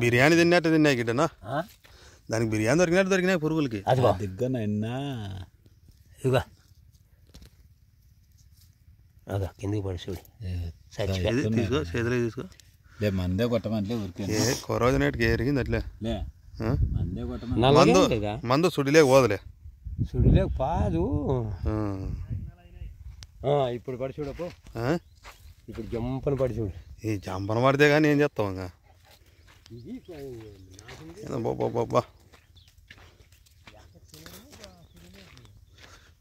బిర్యానీ తిన్నట్టు తిన్నాయి గిట్టనా దానికి బిర్యానీ దొరికినాయి పురుగులకి దిగ్గనైనా ఇదిగో అదా కిందికి పడి చూడు తీసుకో చేతిలో తీసుకో లే మందే కొట్టమంటే ఊరికే కొరోజు ఎరిగింది అట్లే మందే కొట్టమని మందు సుడిలేక పోదులే సుడిలేక పాదు ఇప్పుడు పడి చూడపు ఇప్పుడు జంపని పడి చూడు ఈ జంపన పడితే కానీ ఏం చేస్తావు ఇంకా బాబా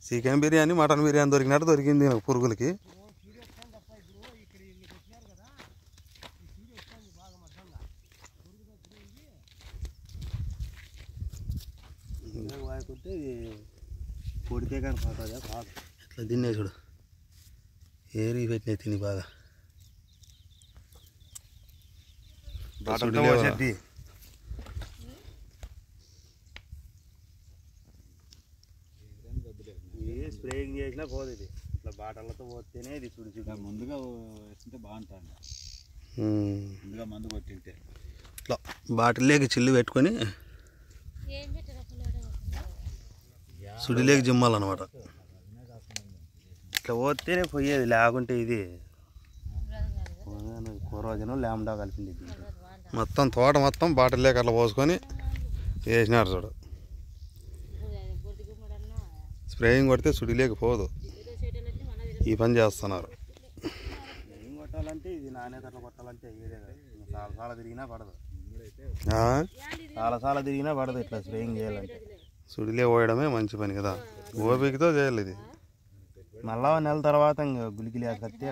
చికెన్ బిర్యానీ మటన్ బిర్యానీ దొరికినట్టు దొరికింది నాకు పురుగులకి పొడితే కానీ ఇట్లా తినే చూడు ఏరి పెట్టినాయి తిని బాగా స్ప్రేయింగ్ చేసినా పోదు ఇది ఇట్లా బాటలతో పోతేనే ఇది చూడు ముందుగా వేస్తుంటే బాగుంటుంది ముందుగా మందు కొట్టింటే ఇట్లా బాటిల్లోకి చిల్లు పెట్టుకొని సుడిలేకి జిమ్మాలన్నమాట ఇట్లా పోతేనే పోయేది లేకుంటే ఇది కొరోజను ల్యాండా కలిపింది మొత్తం తోట మొత్తం బాటిల్లోకి అట్లా పోసుకొని వేసినారు చూడు స్ప్రేయింగ్ కొడితే సుడిలేకి పోదు ఈ పని చేస్తున్నారు కొట్టాలంటే ఇది నాణ్యత అట్లా కొట్టాలంటే చాలా తిరిగినా పడదు చాలా తిరిగినా పడదు ఇట్లా స్ప్రేయింగ్ చేయాలంటే సుడిలే పోయడమే మంచి పని కదా ఓపికతో చేయాలి ఇది మళ్ళా నెల తర్వాత ఇంకా గులికి లేకపోతే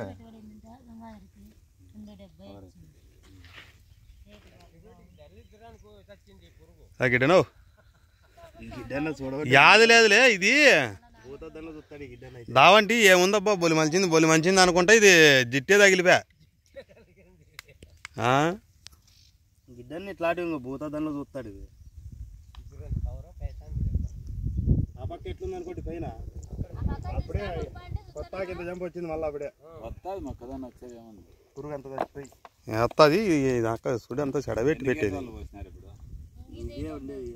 గిడ్డను యాది లేదులే ఇది దావంటి ఏముందబ్బా బొలి మంచింది అనుకుంటా ఇది జిట్టే తగిలిపా గిడ్డని ఇట్లాంటి ఇంకో భూతద్దంలో చూస్తాడు ఇది ఆ పక్క ఎట్లుంది అనుకోండి పైన అప్పుడే కొత్త కింద జంప్ వచ్చింది మళ్ళీ అప్పుడే వస్తుంది మొక్కదాన్ని వచ్చేది ఏమన్నా పురుగు అంత చచ్చిపోయి వస్తుంది సుడి అంతా చెడబెట్టి పెట్టేది ఇదే ఉండేది